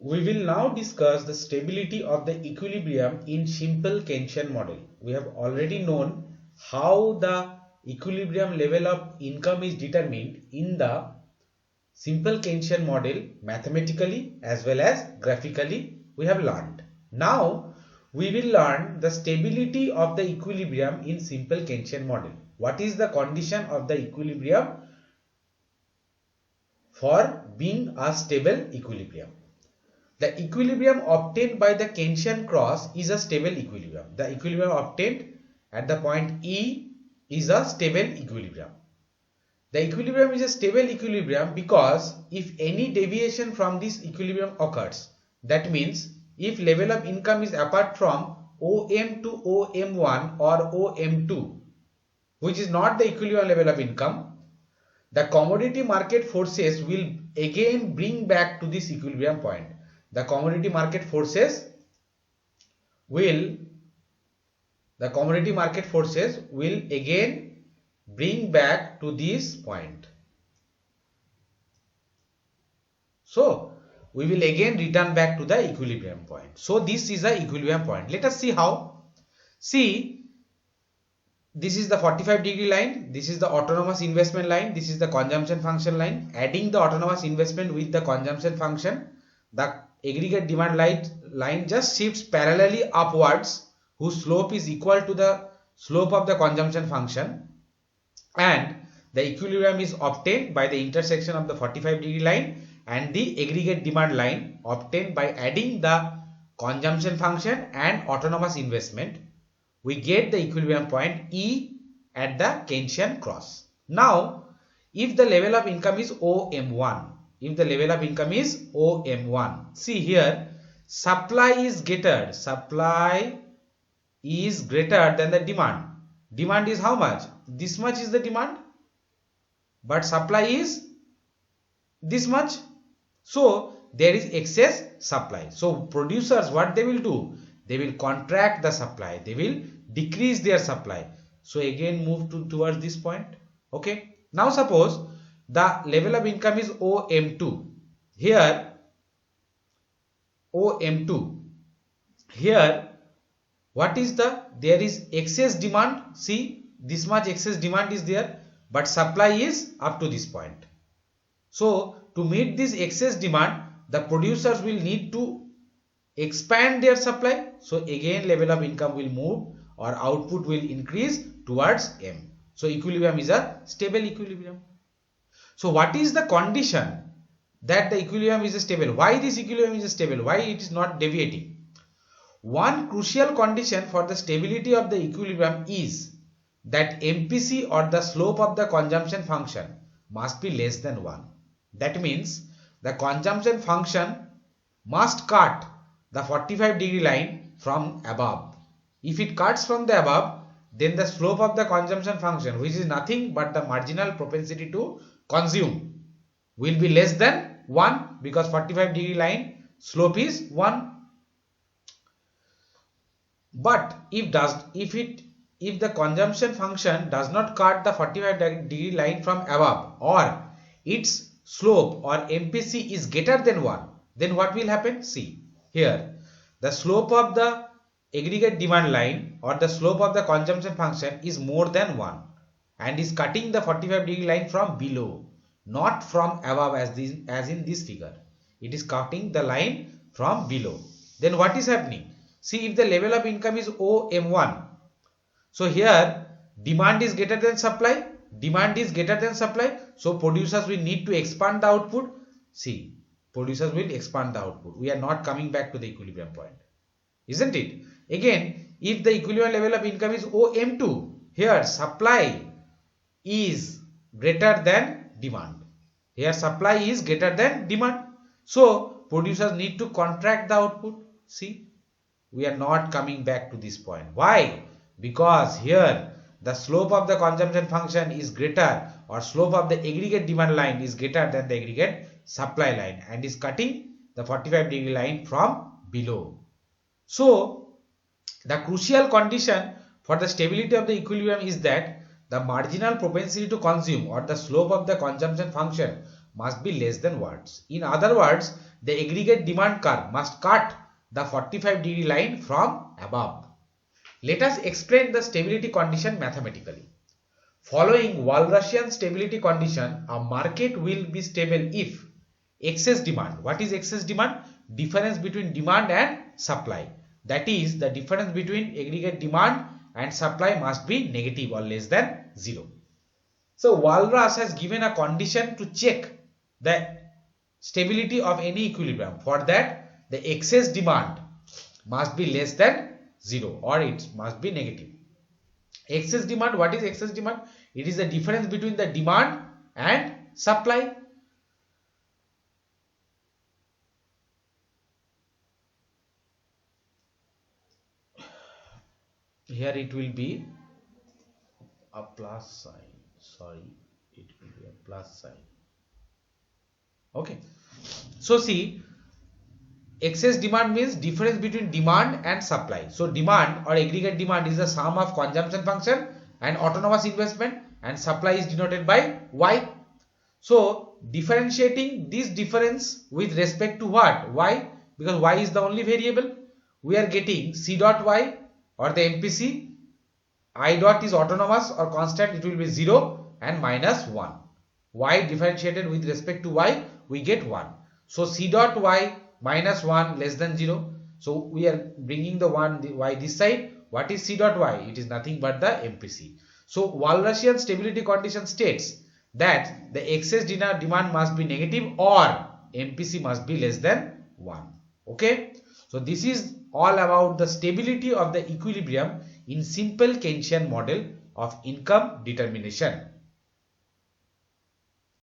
We will now discuss the stability of the equilibrium in simple Keynesian model. We have already known how the equilibrium level of income is determined in the simple Keynesian model mathematically as well as graphically we have learned. Now we will learn the stability of the equilibrium in simple Keynesian model. What is the condition of the equilibrium for being a stable equilibrium? The equilibrium obtained by the Keynesian cross is a stable equilibrium. The equilibrium obtained at the point E is a stable equilibrium. The equilibrium is a stable equilibrium because if any deviation from this equilibrium occurs, that means if level of income is apart from OM to OM1 or OM2, which is not the equilibrium level of income, the commodity market forces will again bring back to this equilibrium point. The commodity market forces will again bring back to this point. So we will again return back to the equilibrium point. So this is the equilibrium point. Let us see how. See, this is the 45-degree line, this is the autonomous investment line, this is the consumption function line. Adding the autonomous investment with the consumption function, the aggregate demand line just shifts parallelly upwards, whose slope is equal to the slope of the consumption function, and the equilibrium is obtained by the intersection of the 45-degree line and the aggregate demand line obtained by adding the consumption function and autonomous investment. We get the equilibrium point E at the Keynesian cross. Now if the level of income is OM1, see here, supply is greater than the demand. Demand is how much? This much is the demand, but supply is this much. So there is excess supply. So producers, what they will do? They will contract the supply. They will decrease their supply. So again move towards this point. Okay. Now suppose the level of income is OM2. Here OM2. Here what is there is excess demand. See, this much excess demand is there, but supply is up to this point. So to meet this excess demand, the producers will need to expand their supply. So again level of income will move or output will increase towards M. So equilibrium is a stable equilibrium. So what is the condition that the equilibrium is stable? Why this equilibrium is stable? Why it is not deviating? One crucial condition for the stability of the equilibrium is that MPC or the slope of the consumption function must be less than 1. That means the consumption function must cut the 45-degree line from above. If it cuts from the above, then the slope of the consumption function, which is nothing but the marginal propensity to consume, will be less than 1 because 45-degree line slope is 1. But if the consumption function does not cut the 45-degree line from above, or its slope or MPC is greater than 1, then what will happen? See here, the slope of the aggregate demand line or the slope of the consumption function is more than 1 and is cutting the 45-degree line from below, not from above as in this figure. It is cutting the line from below. Then what is happening? See, if the level of income is OM1, so here demand is greater than supply, so producers will need to expand the output. See, producers will expand the output. We are not coming back to the equilibrium point, isn't it? Again, if the equilibrium level of income is OM2, here supply is greater than demand. So producers need to contract the output. See, we are not coming back to this point. Why? Because here the slope of the consumption function is greater, or slope of the aggregate demand line is greater than the aggregate supply line and is cutting the 45-degree line from below. So the crucial condition for the stability of the equilibrium is that the marginal propensity to consume or the slope of the consumption function must be less than what? In other words, the aggregate demand curve must cut the 45-degree line from above. Let us explain the stability condition mathematically. Following Walrasian stability condition, a market will be stable if excess demand. What is excess demand? Difference between demand and supply. That is, the difference between aggregate demand and supply must be negative or less than 0. So Walras has given a condition to check the stability of any equilibrium. For that, the excess demand must be less than 0 or it must be negative. Excess demand, what is excess demand? It is the difference between the demand and supply. Here it will be a plus sign. Sorry, it will be a plus sign. Okay. So see, excess demand means difference between demand and supply. So demand or aggregate demand is the sum of consumption function and autonomous investment, and supply is denoted by Y. So differentiating this difference with respect to what? Y, because Y is the only variable. We are getting C dot Y or the MPC. I dot is autonomous or constant, it will be 0 and minus 1. Y differentiated with respect to Y, we get 1. So C dot Y minus 1 less than 0. So we are bringing the Y this side. What is C dot Y? It is nothing but the MPC. So Walrasian stability condition states that the excess demand must be negative or MPC must be less than 1. Okay. So this is all about the stability of the equilibrium in simple Keynesian model of income determination.